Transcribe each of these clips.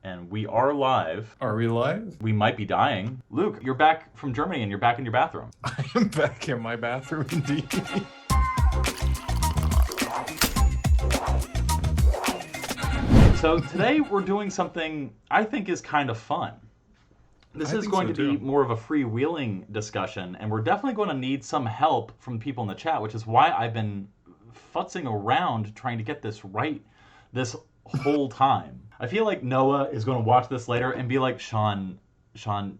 And we are live. Are we live? We might be dying. Luke, you're back from Germany and you're back in your bathroom. I am back in my bathroom indeed. So today we're doing something I think is kind of fun. This is going to be more of a freewheeling discussion, and we're definitely going to need some help from people in the chat, which is why I've been futzing around trying to get this right this whole time. I feel like Noah is going to watch this later and be like, Sean,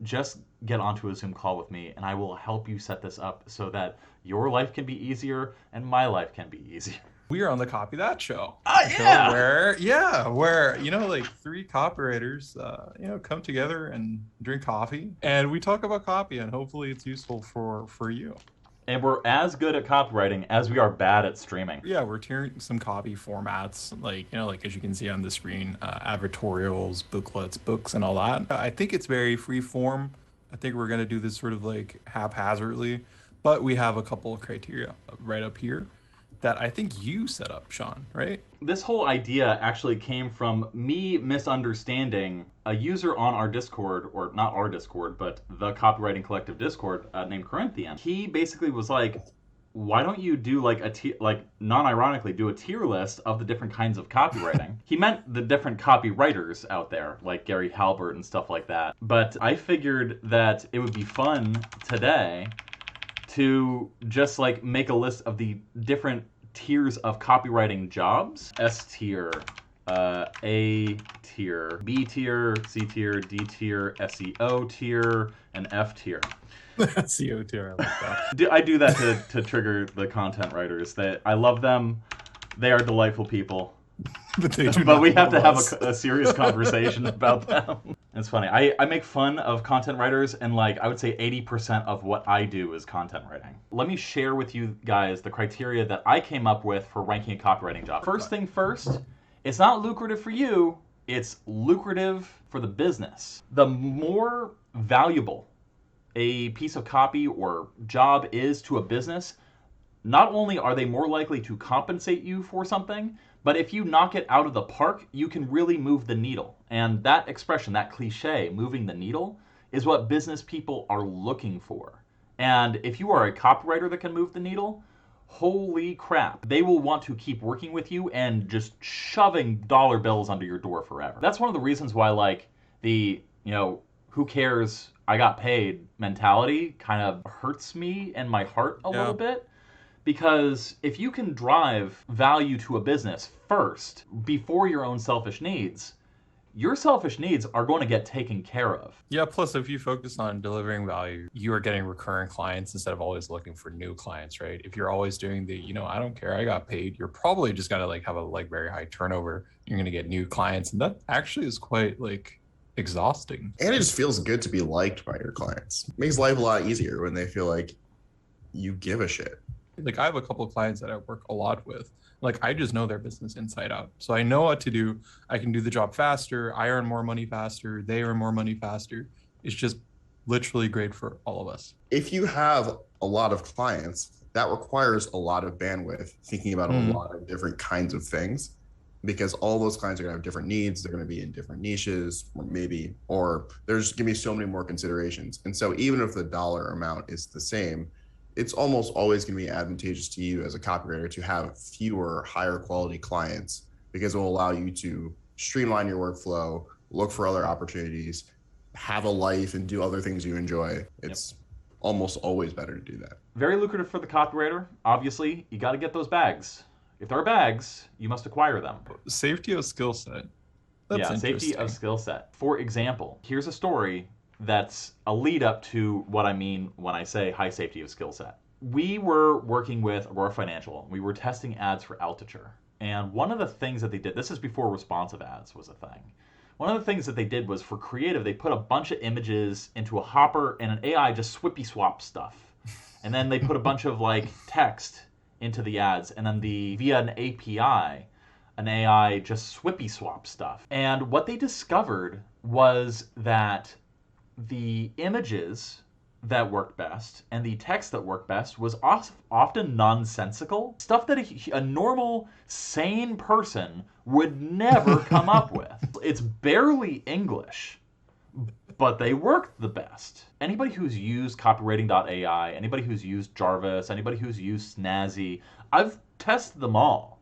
just get onto a Zoom call with me and I will help you set this up so that your life can be easier and my life can be easier. We are on the Copy That show. Yeah. Where like three copywriters, come together and drink coffee and we talk about copy, and hopefully it's useful for you. And we're as good at copywriting as we are bad at streaming. Yeah, we're tearing some copy formats, like as you can see on the screen, advertorials, booklets, books, and all that. I think it's very free form. I think we're going to do this sort of like haphazardly, but we have a couple of criteria right up here that I think you set up, Sean, right? This whole idea actually came from me misunderstanding a user on our Discord, or not our Discord, but the Copywriting Collective Discord named Corinthian. He basically was like, why don't you do non-ironically do a tier list of the different kinds of copywriting? He meant the different copywriters out there, like Gary Halbert and stuff like that. But I figured that it would be fun today to just like make a list of the different tiers of copywriting jobs. S tier, A tier, B tier, C tier, D tier, SEO tier, and F tier. SEO tier, I like that. I do that to trigger the content writers. I love them. They are delightful people. But we have to have a serious conversation about them. It's funny. I make fun of content writers, and I would say 80% of what I do is content writing. Let me share with you guys the criteria that I came up with for ranking a copywriting job. First thing first, it's not lucrative for you, it's lucrative for the business. The more valuable a piece of copy or job is to a business, not only are they more likely to compensate you for something, but if you knock it out of the park, you can really move the needle. And that expression, that cliche, moving the needle, is what business people are looking for. And if you are a copywriter that can move the needle, holy crap, they will want to keep working with you and just shoving dollar bills under your door forever. That's one of the reasons why the, who cares, I got paid mentality kind of hurts me in my heart a little bit. Because if you can drive value to a business first, before your own selfish needs, your selfish needs are going to get taken care of. Yeah, plus if you focus on delivering value, you are getting recurring clients instead of always looking for new clients, right? If you're always doing the, I don't care, I got paid, you're probably just going to have a very high turnover. You're going to get new clients, and that actually is quite exhausting. And it just feels good to be liked by your clients. It makes life a lot easier when they feel like you give a shit. I have a couple of clients that I work a lot with. I just know their business inside out. So I know what to do. I can do the job faster. I earn more money faster. They earn more money faster. It's just literally great for all of us. If you have a lot of clients, that requires a lot of bandwidth, thinking about a lot of different kinds of things, because all those clients are going to have different needs. They're going to be in different niches, or there's going to be so many more considerations. And so even if the dollar amount is the same, it's almost always going to be advantageous to you as a copywriter to have fewer, higher quality clients, because it will allow you to streamline your workflow, look for other opportunities, have a life, and do other things you enjoy. It's almost always better to do that. Very lucrative for the copywriter. Obviously, you got to get those bags. If there are bags, you must acquire them. Safety of skill set. That's safety of skill set. For example, here's a story that's a lead up to what I mean when I say high safety of skill set. We were working with Aurora Financial. We were testing ads for Altiture. And one of the things that they did, this is before responsive ads was a thing. One of the things that they did was, for creative, they put a bunch of images into a hopper and an AI just swippy swap stuff. And then they put a bunch of text into the ads, and then via an API, an AI just swippy swap stuff. And what they discovered was that the images that worked best and the text that worked best was often nonsensical. Stuff that a normal, sane person would never come up with. It's barely English, but they worked the best. Anybody who's used copywriting.ai, anybody who's used Jarvis, anybody who's used Snazzy, I've tested them all.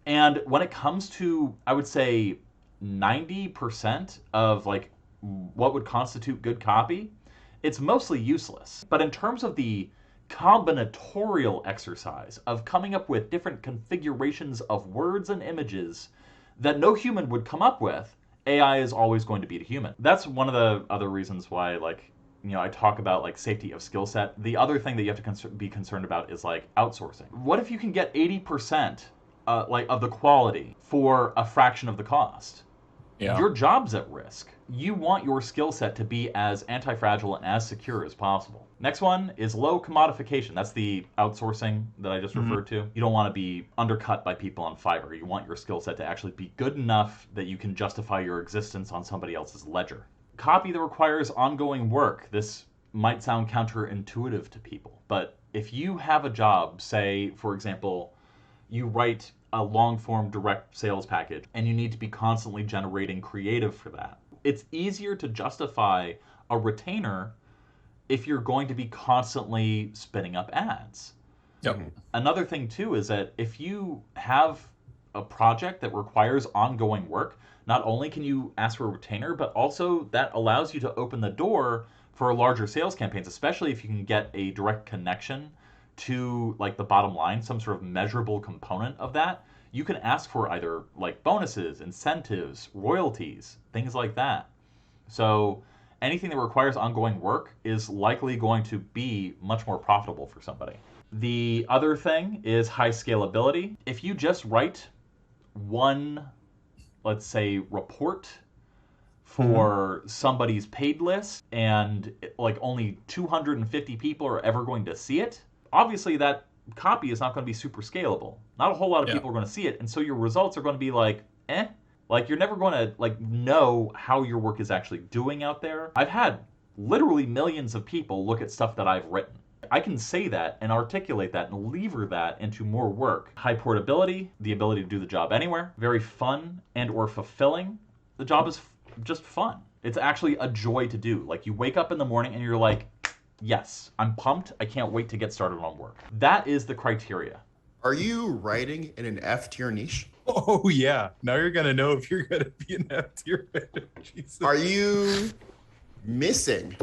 And when it comes to, I would say, 90% of like what would constitute good copy, it's mostly useless. But in terms of the combinatorial exercise of coming up with different configurations of words and images that no human would come up with, AI is always going to beat a human. That's one of the other reasons why, like, you know, I talk about like safety of skill set. The other thing that you have to be concerned about is like outsourcing. What if you can get 80% like of the quality for a fraction of the cost? Yeah. Your job's at risk. You want your skill set to be as anti-fragile and as secure as possible. Next one is low commodification. That's the outsourcing that I just referred to. You don't want to be undercut by people on Fiverr. You want your skill set to actually be good enough that you can justify your existence on somebody else's ledger. Copy that requires ongoing work. This might sound counterintuitive to people, but if you have a job, say, for example, you write a long-form direct sales package and you need to be constantly generating creative for that, it's easier to justify a retainer if you're going to be constantly spinning up ads. Yep. Another thing too is that if you have a project that requires ongoing work, not only can you ask for a retainer, but also that allows you to open the door for larger sales campaigns, especially if you can get a direct connection to like the bottom line, some sort of measurable component of that. You can ask for either like bonuses, incentives, royalties, things like that. So anything that requires ongoing work is likely going to be much more profitable for somebody. The other thing is high scalability. If you just write one, let's say, report for somebody's paid list and like only 250 people are ever going to see it, obviously that copy is not going to be super scalable. Not a whole lot of people are going to see it, and so your results are going to be like, eh. Like you're never going to like know how your work is actually doing out there. I've had literally millions of people look at stuff that I've written. I can say that and articulate that and lever that into more work. High portability, the ability to do the job anywhere. Very fun and or fulfilling. The job is just fun. It's actually a joy to do. Like you wake up in the morning and you're like, yes, I'm pumped. I can't wait to get started on work. That is the criteria. Are you writing in an F tier niche? Oh yeah. Now you're gonna know if you're gonna be an F tier. Are you missing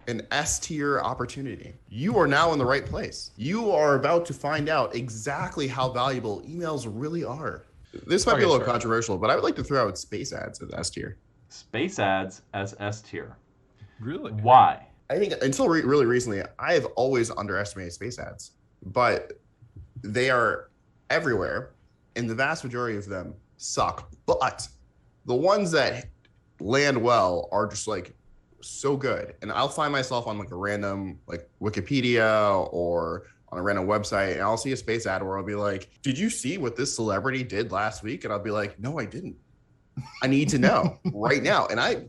an S tier opportunity? You are now in the right place. You are about to find out exactly how valuable emails really are. This might be a little controversial, but I would like to throw out space ads as S tier. Space ads as S tier. Really? Why? I think until really recently, I have always underestimated space ads, but they are everywhere, and the vast majority of them suck. But the ones that land well are just like so good. And I'll find myself on like a random like Wikipedia or on a random website, and I'll see a space ad where I'll be like, did you see what this celebrity did last week? And I'll be like, no, I didn't. I need to know right now. And I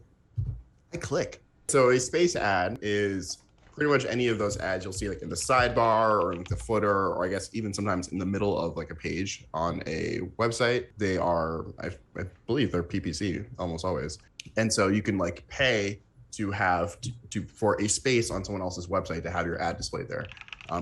click. So a space ad is pretty much any of those ads you'll see like in the sidebar or in the footer, or I guess even sometimes in the middle of like a page on a website. They are, I believe they're PPC almost always. And so you can like pay to have for a space on someone else's website to have your ad displayed there.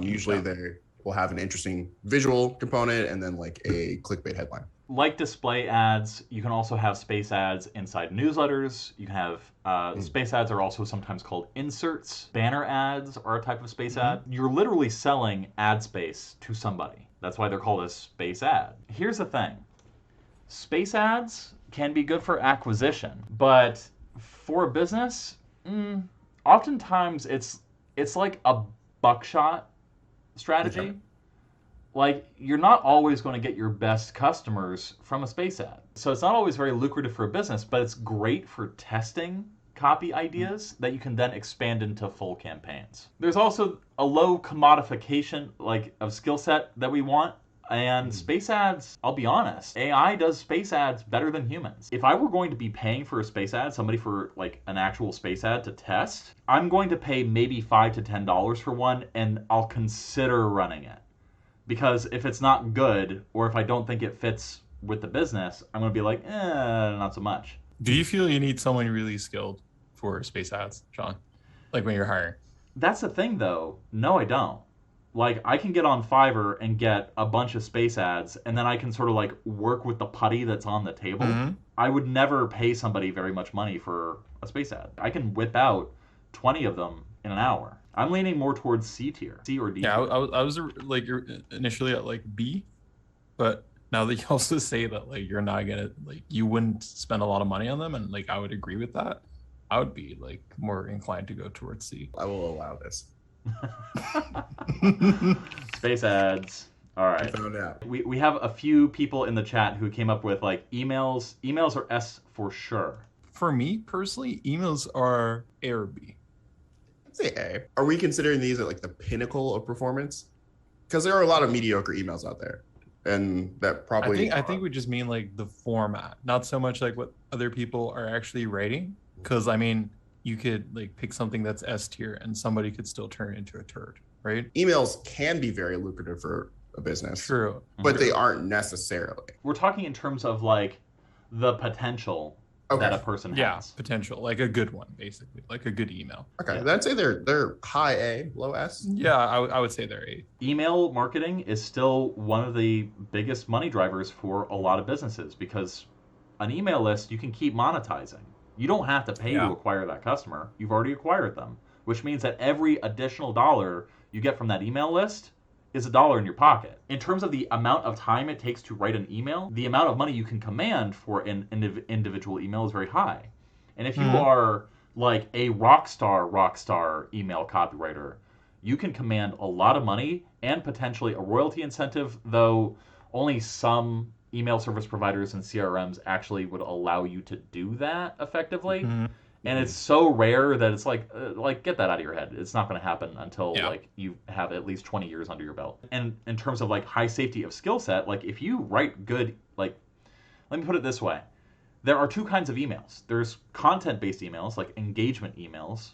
Usually they will have an interesting visual component and then like a clickbait headline. Like display ads, you can also have space ads inside newsletters. You can have space ads are also sometimes called inserts. Banner ads are a type of space ad. You're literally selling ad space to somebody. That's why they're called a space ad. Here's the thing. Space ads can be good for acquisition, but for a business, oftentimes it's like a buckshot strategy. Okay. Like, you're not always going to get your best customers from a space ad. So it's not always very lucrative for a business, but it's great for testing copy ideas that you can then expand into full campaigns. There's also a low commodification, like, of skill set that we want. And space ads, I'll be honest, AI does space ads better than humans. If I were going to be paying for a space ad, somebody for like an actual space ad to test, I'm going to pay maybe $5 to $10 for one, and I'll consider running it. Because if it's not good, or if I don't think it fits with the business, I'm going to be like, not so much. Do you feel you need someone really skilled for space ads, Sean? Like when you're hiring? That's the thing, though. No, I don't. Like, I can get on Fiverr and get a bunch of space ads, and then I can sort of like work with the putty that's on the table. I would never pay somebody very much money for a space ad. I can whip out 20 of them in an hour. I'm leaning more towards C tier, C or D. Yeah, tier. I was like initially at like B, but now that you also say that like you're not gonna like you wouldn't spend a lot of money on them, and like I would agree with that, I would be like more inclined to go towards C. I will allow this. Space ads. All right. Found out. We have a few people in the chat who came up with like emails. Emails are S for sure. For me personally, emails are A or B. I'd say A. Are we considering these at like the pinnacle of performance? Because there are a lot of mediocre emails out there, and that probably. I think we just mean like the format, not so much like what other people are actually writing. Because I mean, you could like pick something that's S tier, and somebody could still turn it into a turd, right? Emails can be very lucrative for a business. True. But they aren't necessarily. We're talking in terms of like the potential that a person has. Yeah, potential, like a good one, basically, like a good email. Okay, then I'd say they're high A, low S. Yeah, I would say they're A. Email marketing is still one of the biggest money drivers for a lot of businesses, because an email list you can keep monetizing. You don't have to pay to acquire that customer. You've already acquired them, which means that every additional dollar you get from that email list is $1 in your pocket. In terms of the amount of time it takes to write an email, the amount of money you can command for an individual email is very high. And if you are like a rock star email copywriter, you can command a lot of money and potentially a royalty incentive, though only some email service providers and CRMs actually would allow you to do that effectively. And it's so rare that it's like get that out of your head. It's not going to happen until like you have at least 20 years under your belt. And in terms of like high safety of skill set, like if you write good, like, let me put it this way. There are two kinds of emails. There's content-based emails, like engagement emails,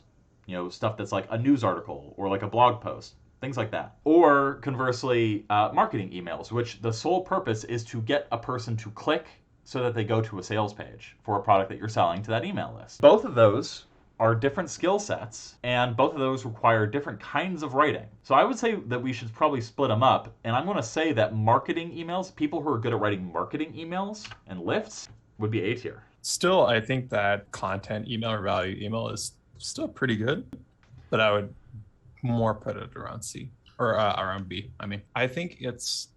you know, stuff that's like a news article or like a blog post, things like that. Or conversely, marketing emails, which the sole purpose is to get a person to click so that they go to a sales page for a product that you're selling to that email list. Both of those are different skill sets, and both of those require different kinds of writing. So I would say that we should probably split them up, and I'm going to say that marketing emails, people who are good at writing marketing emails and lifts, would be A tier. Still, I think that content email or value email is still pretty good, but I would more put it around C or around B. I mean, I think it's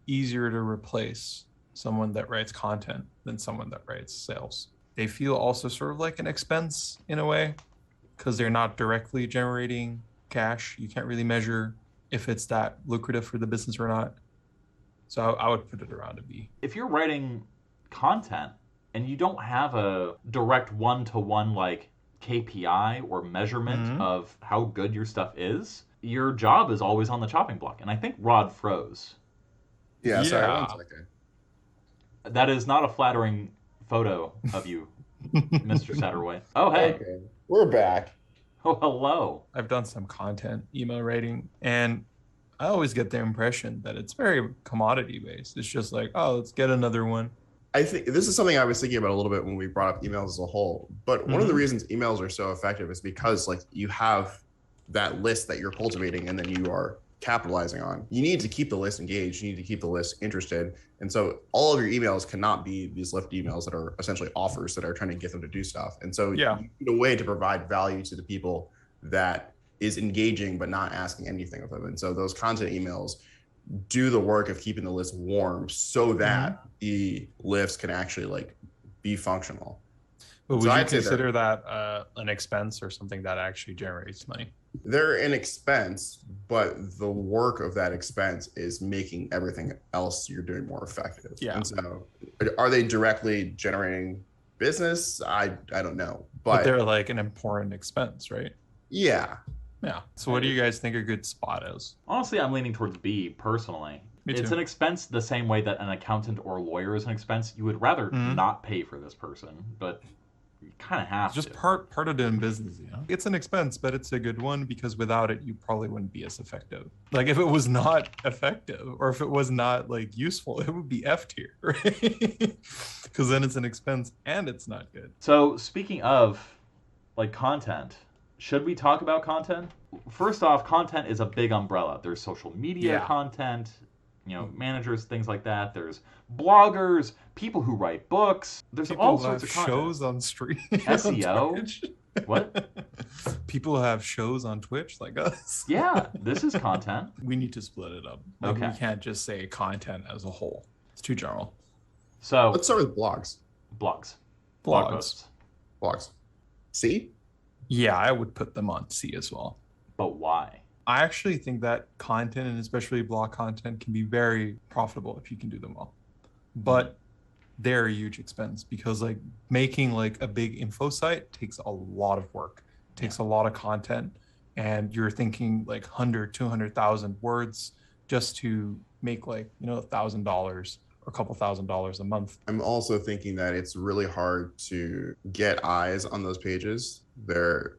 easier to replace someone that writes content than someone that writes sales. They feel also sort of like an expense in a way because they're not directly generating cash. You can't really measure if it's that lucrative for the business or not. So I would put it around a B. If you're writing content and you don't have a direct one-to-one like KPI or measurement of how good your stuff is, your job is always on the chopping block. And I think Rod froze. Yeah. Sorry, 1 second. That is not a flattering photo of you, Mr. Satterwhite. Oh, hey. Okay. We're back. Oh, hello. I've done some content email writing, and I always get the impression that it's very commodity based. It's just like, oh, let's get another one. I think this is something I was thinking about a little bit when we brought up emails as a whole. But one of the reasons emails are so effective is because like you have that list that you're cultivating and then you are capitalizing on. You need to keep the list engaged. You need to keep the list interested. And so all of your emails cannot be these lift emails that are essentially offers that are trying to get them to do stuff. And so you need a way to provide value to the people that is engaging but not asking anything of them. And so those content emails do the work of keeping the list warm so that the lifts can actually like be functional. But would you consider that an expense or something that actually generates money? They're an expense, but the work of that expense is making everything else you're doing more effective. Yeah. And so are they directly generating business? I don't know. But they're like an important expense, right? Yeah. Yeah. So what do you guys think a good spot is? Honestly, I'm leaning towards B personally. Me It's too. an expense the same way that an accountant or lawyer is an expense. You would rather not pay for this person, but you kind of have It's just to. part of doing business, you know. It's an expense, but it's a good one because without it, you probably wouldn't be as effective. Like if it was not effective or if it was not like useful, it would be F tier, right? Because then it's an expense and it's not good. So speaking of like content, should we talk about content? First off, content is a big umbrella. There's social media Yeah. content, managers, things like that. There's bloggers, people who write books. There's People all who sorts have of content. shows on stream. SEO. What? People who have shows on Twitch like us. Yeah, this is content. We need to split it up. Like Okay. we can't just say content as a whole. It's too general. So Let's start with blogs. blogs. Blog Blogs. posts. Blogs. See? Yeah, I would put them on C as well. But why? I actually think that content, and especially blog content, can be very profitable if you can do them well. But they're a huge expense because like making like a big info site takes a lot of work, takes a lot of content, and you're thinking like 100, 200,000 words just to make like, $1,000 or a couple $1,000s a month. I'm also thinking that it's really hard to get eyes on those pages. There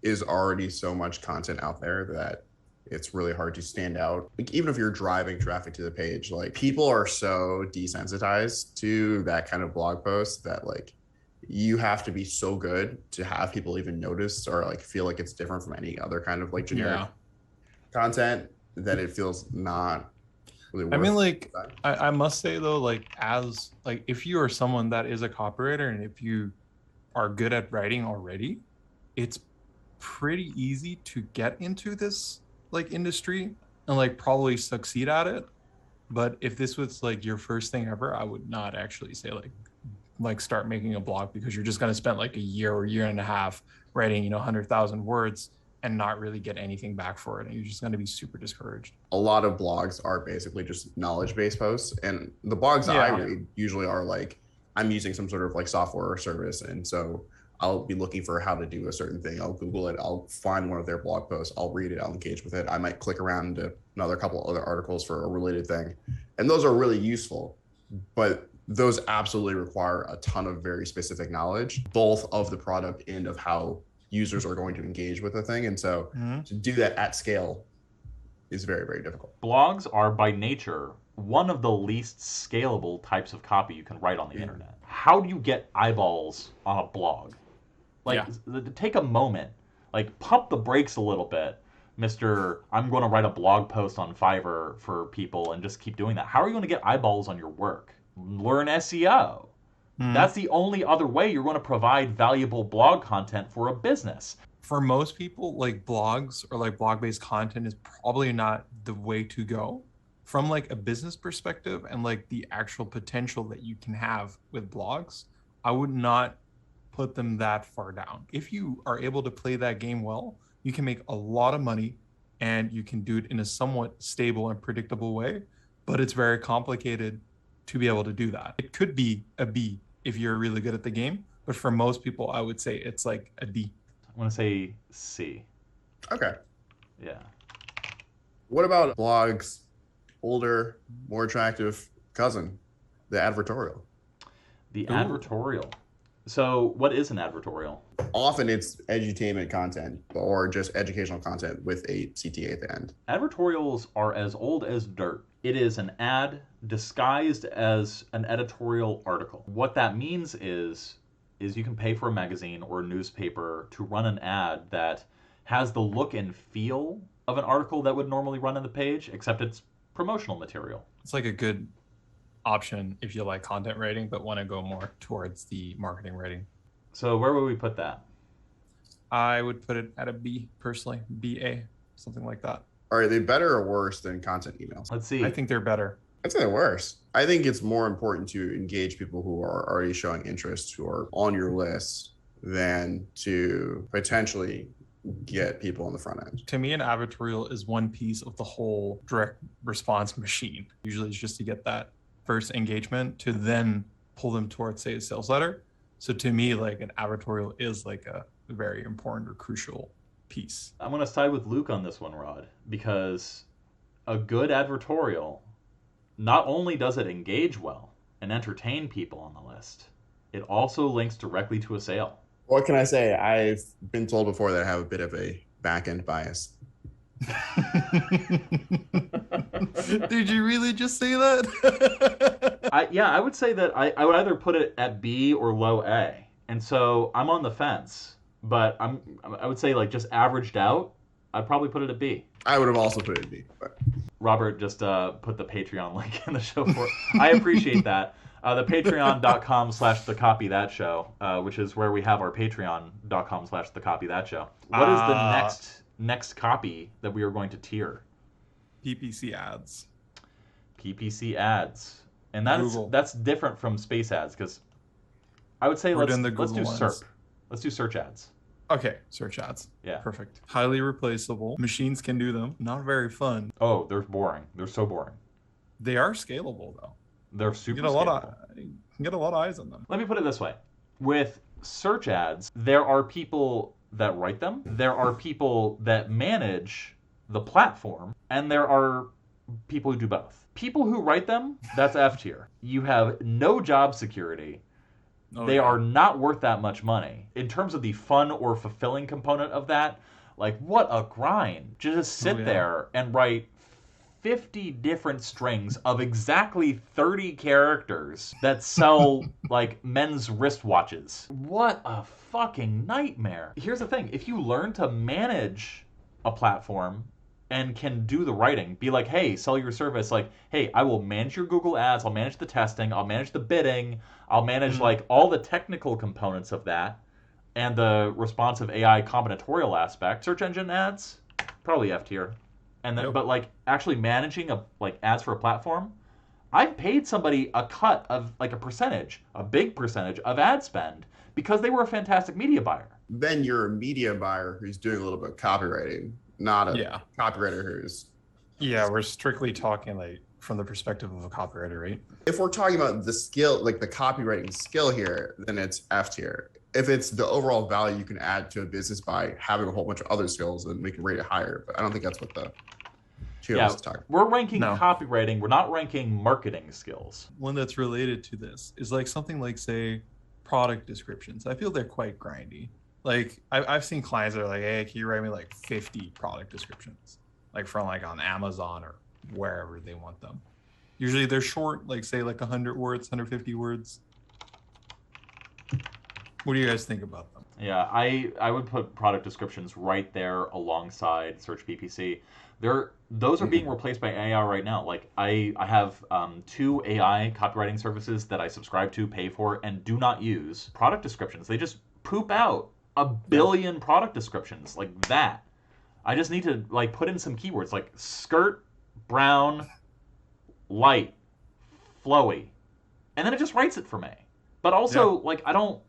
is already so much content out there that it's really hard to stand out. Like even if you're driving traffic to the page, like people are so desensitized to that kind of blog post that like you have to be so good to have people even notice or like feel like it's different from any other kind of like generic content that it feels not really worth. I mean, like I must say though, like as like if you are someone that is a copywriter and if you are good at writing already, it's pretty easy to get into this like industry and like probably succeed at it. But if this was like your first thing ever, I would not actually say like start making a blog because you're just going to spend like a year or year and a half writing 100,000 words and not really get anything back for it, and you're just going to be super discouraged. A lot of blogs are basically just knowledge-based posts, and the blogs that I read usually are like I'm using some sort of like software or service, and so I'll be looking for how to do a certain thing. I'll Google it. I'll find one of their blog posts. I'll read it. I'll engage with it. I might click around to another couple other articles for a related thing. And those are really useful, but those absolutely require a ton of very specific knowledge, both of the product and of how users are going to engage with the thing. And so to do that at scale is very, very difficult. Blogs are by nature one of the least scalable types of copy you can write on the internet. How do you get eyeballs on a blog? Like, take a moment, like pump the brakes a little bit, Mr. I'm going to write a blog post on Fiverr for people and just keep doing that. How are you going to get eyeballs on your work? Learn SEO. That's the only other way you're going to provide valuable blog content for a business. For most people, like blogs or like blog-based content is probably not the way to go. From like a business perspective and like the actual potential that you can have with blogs, I would not put them that far down. If you are able to play that game well, you can make a lot of money and you can do it in a somewhat stable and predictable way, but it's very complicated to be able to do that. It could be a B if you're really good at the game, but for most people, I would say it's like a D. I'm going to say C. Okay. Yeah. What about blogs' older, more attractive cousin, the advertorial? The advertorial. So what is an advertorial? Often it's edutainment content or just educational content with a CTA at the end. Advertorials are as old as dirt. It is an ad disguised as an editorial article. What that means is you can pay for a magazine or a newspaper to run an ad that has the look and feel of an article that would normally run on the page, except it's promotional material. It's like a good option if you like content writing but want to go more towards the marketing writing. So where would we put that? I would put it at a B personally, BA, something like that. Are they better or worse than content emails? Let's see. I think they're better. I'd say they're worse. I think it's more important to engage people who are already showing interest, who are on your list, than to potentially get people on the front end. To me, an advertorial is one piece of the whole direct response machine. Usually it's just to get that first engagement to then pull them towards, say, a sales letter. So to me, like an advertorial is like a very important or crucial piece. I'm going to side with Luke on this one, Rod, because a good advertorial not only does it engage well and entertain people on the list, it also links directly to a sale. What can I say? I've been told before that I have a bit of a back-end bias. Did you really just say that? I would say that I would either put it at B or low A. And so I'm on the fence, but I would say like just averaged out, I'd probably put it at B. I would have also put it at B. But... Robert just put the Patreon link in the show for it. I appreciate that. The patreon.com/thecopythatshow, which is where we have our patreon.com/thecopythatshow. What is the next copy that we are going to tier? PPC ads. PPC ads. And that's different from space ads, because I would say let's do SERP. Let's do search ads. Okay, search ads. Yeah. Perfect. Highly replaceable. Machines can do them. Not very fun. Oh, they're boring. They're so boring. They are scalable, though. They're super scalable. You can get a lot of eyes on them. Let me put it this way. With search ads, there are people that write them. There are people that manage the platform. And there are people who do both. People who write them, that's F tier. You have no job security. They are not worth that much money. In terms of the fun or fulfilling component of that, like, what a grind. Just sit there and write 50 different strings of exactly 30 characters that sell, like, men's wristwatches. What a fucking nightmare. Here's the thing. If you learn to manage a platform and can do the writing, be like, hey, sell your service, like, hey, I will manage your Google ads, I'll manage the testing, I'll manage the bidding, I'll manage like all the technical components of that and the responsive AI combinatorial aspect. Search engine ads, probably F tier. And then, but like actually managing ads for a platform, I've paid somebody a cut of like a percentage, a big percentage of ad spend because they were a fantastic media buyer. Then you're a media buyer who's doing a little bit of copywriting, not a copywriter who's... Yeah, we're strictly talking like from the perspective of a copywriter, right? If we're talking about the skill, like the copywriting skill here, then it's F tier. If it's the overall value you can add to a business by having a whole bunch of other skills, then we can rate it higher. But I don't think that's what the tier is talking. We're ranking copywriting. We're not ranking marketing skills. One that's related to this is like something like, say, product descriptions. I feel they're quite grindy. Like I've seen clients that are like, hey, can you write me like 50 product descriptions? Like from like on Amazon or wherever they want them. Usually they're short, like say like 100 words, 150 words. What do you guys think about them? Yeah, I would put product descriptions right there alongside Search PPC. Those are being replaced by AI right now. Like I have 2 AI copywriting services that I subscribe to, pay for, and do not use. Product descriptions, they just poop out a billion product descriptions like that. I just need to like put in some keywords like skirt, brown, light, flowy, and then it just writes it for me. But also, like I don't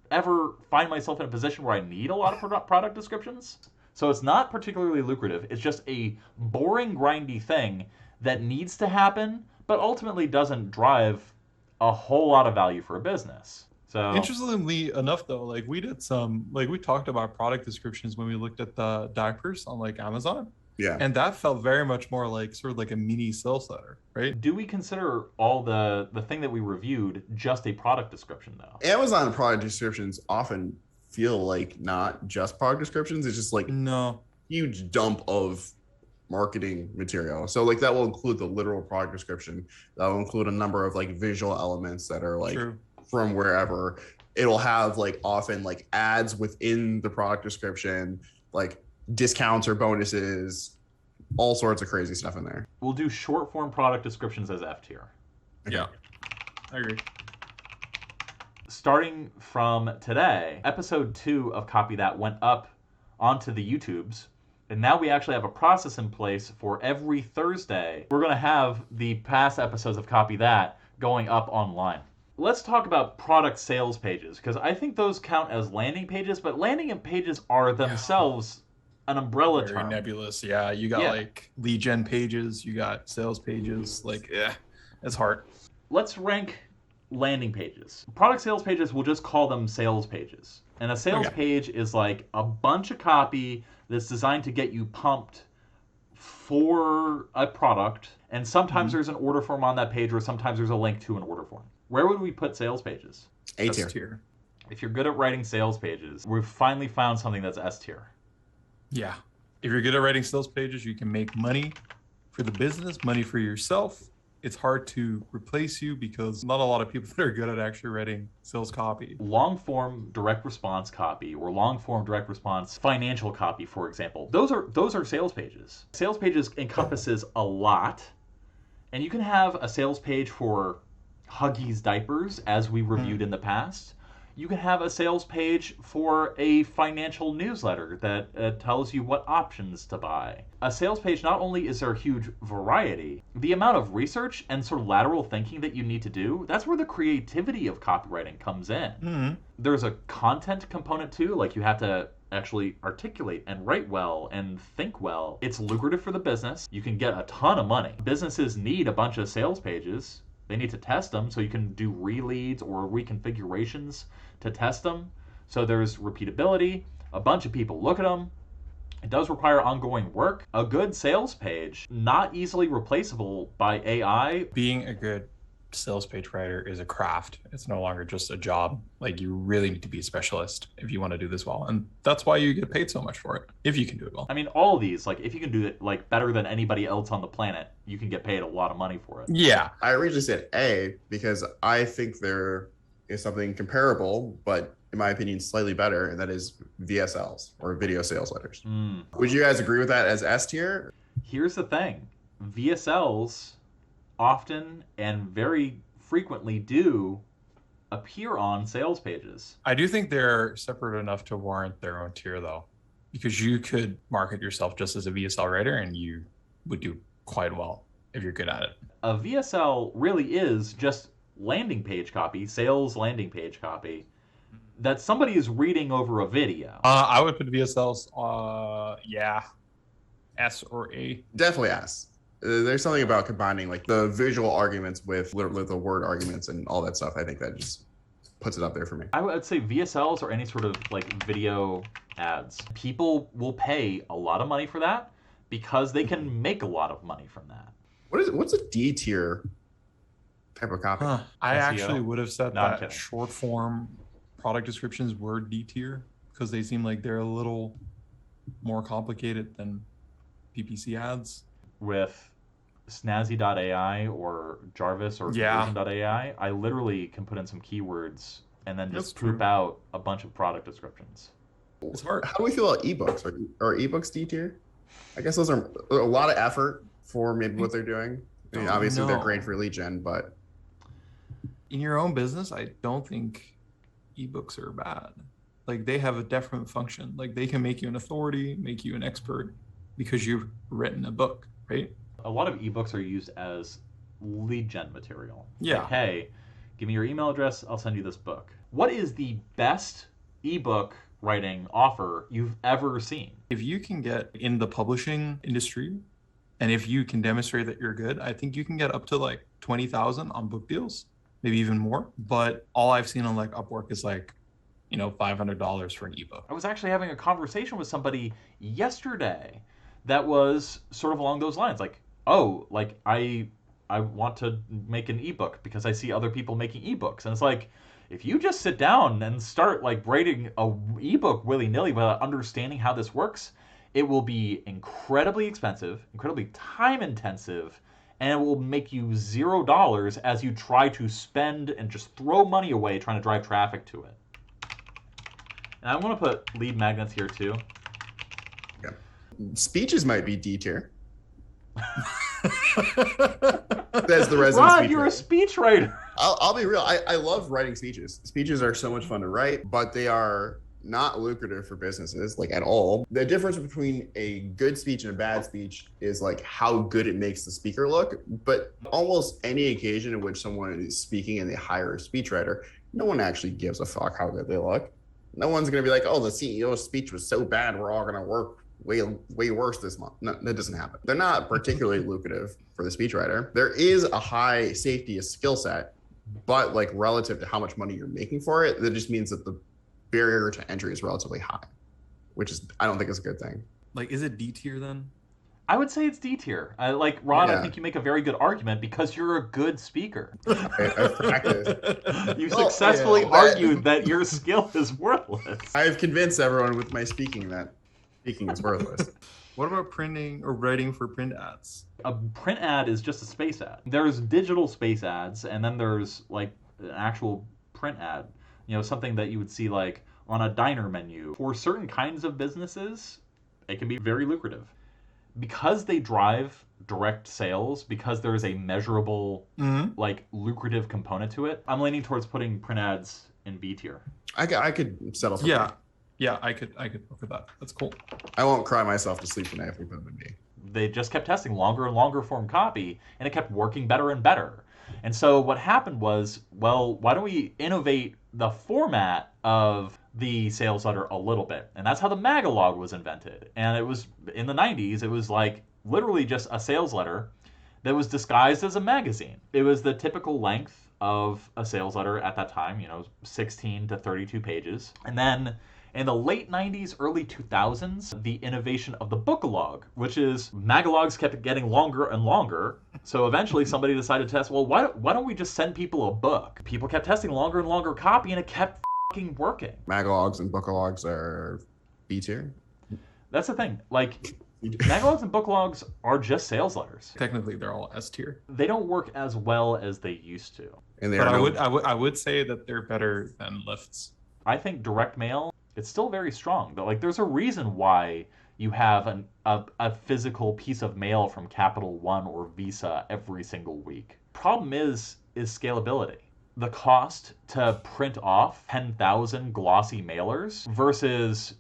ever find myself in a position where I need a lot of product descriptions. So it's not particularly lucrative. It's just a boring, grindy thing that needs to happen, but ultimately doesn't drive a whole lot of value for a business. So interestingly enough, though, like we did we talked about product descriptions when we looked at the diapers on like Amazon. Yeah. And that felt very much more like sort of like a mini sales letter, right? Do we consider all the thing that we reviewed just a product description, though? Amazon product descriptions often feel like not just product descriptions. It's just like huge dump of marketing material. So like that will include the literal product description. That will include a number of like visual elements that are like from wherever. It'll have like often like ads within the product description, like discounts or bonuses, all sorts of crazy stuff in there. We'll do short form product descriptions as F tier. Okay. Yeah, I agree. Starting from today, episode 2 of Copy That went up onto the YouTubes, and now we actually have a process in place for every Thursday. We're going to have the past episodes of Copy That going up online. Let's talk about product sales pages, because I think those count as landing pages, but landing pages are themselves an umbrella Very term. nebulous. Yeah, you got like lead gen pages, you got sales pages, like it's hard. Let's rank landing pages. Product sales pages, we'll just call them sales pages. And a sales page is like a bunch of copy that's designed to get you pumped for a product, and sometimes there's an order form on that page, or sometimes there's a link to an order form. Where would we put sales pages? A tier. If you're good at writing sales pages, we've finally found something that's S tier. Yeah. If you're good at writing sales pages, you can make money for the business, money for yourself. It's hard to replace you because not a lot of people that are good at actually writing sales copy. Long form direct response copy or long form direct response financial copy, for example, those are sales pages. Sales pages encompasses a lot, and you can have a sales page for Huggies diapers, as we reviewed in the past. You can have a sales page for a financial newsletter that tells you what options to buy. A sales page, not only is there a huge variety, the amount of research and sort of lateral thinking that you need to do, that's where the creativity of copywriting comes in. There's a content component too, like you have to actually articulate and write well and think well. It's lucrative for the business. You can get a ton of money. Businesses need a bunch of sales pages. They need to test them, so you can do releads or reconfigurations to test them. So there's repeatability. A bunch of people look at them. It does require ongoing work. A good sales page, not easily replaceable by AI. Being a good sales page writer is a craft. It's no longer just a job. Like, you really need to be a specialist if you want to do this well. And that's why you get paid so much for it, if you can do it well. I mean, all of these, like, if you can do it like better than anybody else on the planet, you can get paid a lot of money for it. Yeah. I originally said A because I think there is something comparable, but in my opinion, slightly better, and that is VSLs, or video sales letters. Would you guys agree with that as S tier? Here's the thing. VSLs often and very frequently do appear on sales pages. I do think they're separate enough to warrant their own tier, though, because you could market yourself just as a VSL writer and you would do quite well if you're good at it. A VSL really is just landing page copy, sales landing page copy, that somebody is reading over a video. I would put VSLs, S or A. Definitely S. There's something about combining like the visual arguments with literally the word arguments and all that stuff. I think that just puts it up there for me. I would say VSLs or any sort of like video ads. People will pay a lot of money for that because they can make a lot of money from that. What's a D tier type of copy? I SEO. actually would have said I'm that kidding. short form product descriptions were D tier because they seem like they're a little more complicated than PPC ads. With snazzy.ai or Jarvis or conversion.ai, I literally can put in some keywords and then just poop out a bunch of product descriptions. It's hard. How do we feel about ebooks? Are ebooks D tier? I guess those are a lot of effort for maybe what they're doing. I mean, obviously they're great for lead gen, but in your own business, I don't think ebooks are bad. Like, they have a definite function. Like, they can make you an authority, make you an expert because you've written a book, right? A lot of ebooks are used as lead gen material. Yeah. Like, hey, give me your email address, I'll send you this book. What is the best ebook writing offer you've ever seen? If you can get in the publishing industry, and if you can demonstrate that you're good, I think you can get up to like 20,000 on book deals, maybe even more. But all I've seen on like Upwork is like, $500 for an ebook. I was actually having a conversation with somebody yesterday that was sort of along those lines. Like, oh, like I want to make an ebook because I see other people making ebooks. And it's like, if you just sit down and start like writing a ebook willy-nilly without understanding how this works, it will be incredibly expensive, incredibly time intensive, and it will make you $0 as you try to spend and just throw money away trying to drive traffic to it. And I want to put lead magnets here too. yeah. Speeches might be D tier. That's the resident Ron, you're a speechwriter. I'll be real. I love writing speeches. Speeches are so much fun to write, but they are not lucrative for businesses, like at all. The difference between a good speech and a bad speech is like how good it makes the speaker look. But almost any occasion in which someone is speaking and they hire a speechwriter, no one actually gives a fuck how good they look. No one's going to be like, oh, the CEO's speech was so bad, we're all going to work way worse this month. No, that doesn't happen. They're not particularly lucrative for the speechwriter. There is a high safety skill set, but like relative to how much money you're making for it, that just means that the barrier to entry is relatively high, which is, I don't think is a good thing. Like, is it D tier then? I would say it's D tier. Like Rod, I Yeah. think you make a very good argument because you're a good speaker. I've practiced. You Well, successfully yeah. argued that your skill is worthless. I've convinced everyone with my speaking that speaking is worthless. What about printing or writing for print ads? A print ad is just a space ad. There's digital space ads, and then there's like an actual print ad. Something that you would see like on a diner menu. For certain kinds of businesses, it can be very lucrative. Because they drive direct sales, because there's a measurable, like, lucrative component to it, I'm leaning towards putting print ads in B tier. I could settle for Yeah. B. Yeah, I could work with that. That's cool. I won't cry myself to sleep tonight if we put them in B. They just kept testing longer and longer form copy, and it kept working better and better. And so what happened was, well, why don't we innovate the format of the sales letter a little bit? And that's how the Magalog was invented. And it was in the 90s, it was like literally just a sales letter that was disguised as a magazine. It was the typical length of a sales letter at that time, 16 to 32 pages. And then in the late 90s, early 2000s, the innovation of the bookalog, which is Magalogs kept getting longer and longer. So eventually somebody decided to test, well, why don't we just send people a book? People kept testing longer and longer copy, and it kept fucking working. Magalogs and bookalogs are B tier. That's the thing. Like, Magalogs and bookalogs are just sales letters. Technically, they're all S tier. They don't work as well as they used to. And they But are I would say that they're better than lifts. I think direct mail, it's still very strong. Like, there's a reason why you have a physical piece of mail from Capital One or Visa every single week. Problem is scalability. The cost to print off 10,000 glossy mailers versus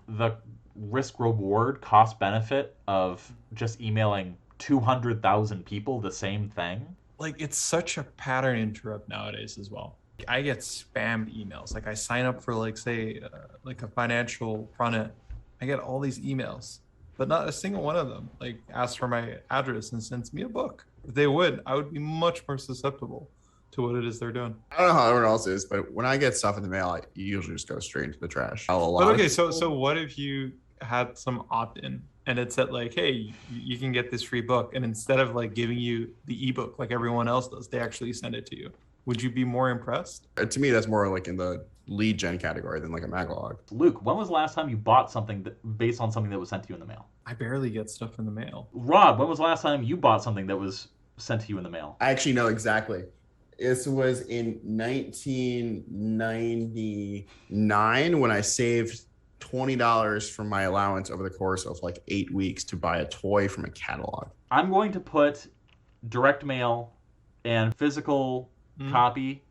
the risk-reward cost-benefit of just emailing 200,000 people the same thing. Like, it's such a pattern interrupt nowadays as well. I get spammed emails. Like, I sign up for, like, say, like a financial front end. I get all these emails, but not a single one of them, like, asks for my address and sends me a book. If they would, I would be much more susceptible to what it is they're doing. I don't know how everyone else is, but when I get stuff in the mail, I usually just go straight into the trash. But okay, so what if you had some opt-in and it said like, hey, you can get this free book, and instead of like giving you the ebook like everyone else does, they actually send it to you? Would you be more impressed? To me, that's more like in the lead gen category than like a Magalog. Luke, when was the last time you bought something based on something that was sent to you in the mail? I barely get stuff in the mail. Rod, when was the last time you bought something that was sent to you in the mail? I actually know exactly. This was in 1999 when I saved $20 from my allowance over the course of like 8 weeks to buy a toy from a catalog. I'm going to put direct mail and physical copy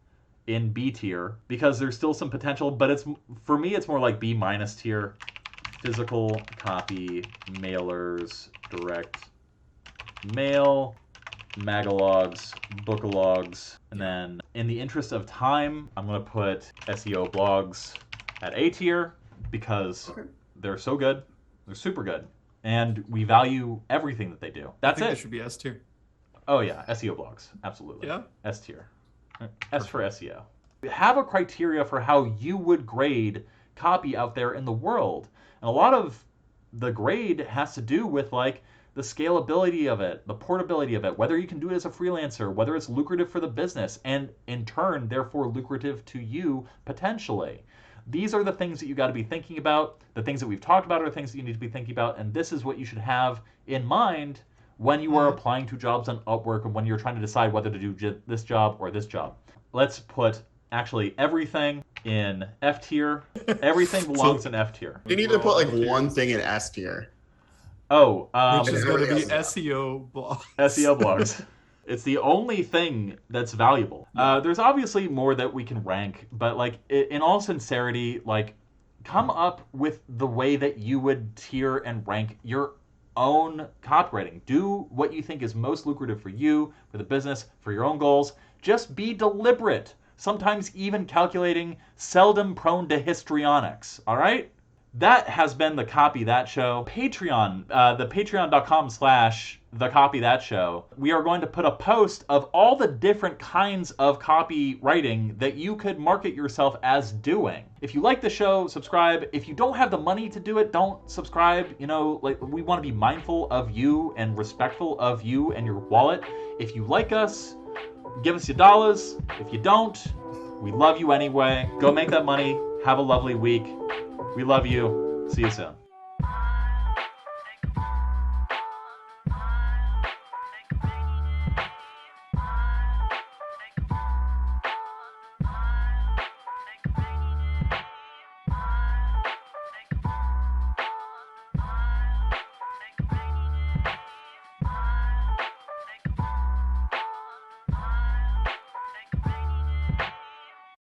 in B tier because there's still some potential, but for me it's more like B minus tier. Physical copy, mailers, direct mail, Magalogs, bookalogs, and then in the interest of time, I'm going to put SEO blogs at A tier because they're so good, they're super good, and we value everything that they do. That's it. It should be S tier. Oh yeah, SEO blogs, absolutely. Yeah. S tier. S for SEO. Have a criteria for how you would grade copy out there in the world. And a lot of the grade has to do with like the scalability of it, the portability of it, whether you can do it as a freelancer, whether it's lucrative for the business, and in turn, therefore lucrative to you potentially. These are the things that you got to be thinking about. The things that we've talked about are things that you need to be thinking about, and this is what you should have in mind when you are applying to jobs on Upwork and when you're trying to decide whether to do this job or this job. Let's put actually everything in F tier. Everything belongs in F tier. You need to put like one thing in S tier. Oh, Which is going to be SEO blogs. SEO blogs. It's the only thing that's valuable. There's obviously more that we can rank, but like in all sincerity, like come up with the way that you would tier and rank your own copywriting. Do what you think is most lucrative for you, for the business, for your own goals. Just be deliberate. Sometimes even calculating, seldom prone to histrionics. All right? That has been the Copy That Show. Patreon, the patreon.com/the Copy That Show. We are going to put a post of all the different kinds of copywriting that you could market yourself as doing. If you like the show, subscribe. If you don't have the money to do it, don't subscribe. You know, like, we want to be mindful of you and respectful of you and your wallet. If you like us, give us your dollars. If you don't, we love you anyway. Go make that money. Have a lovely week. We love you. See you soon.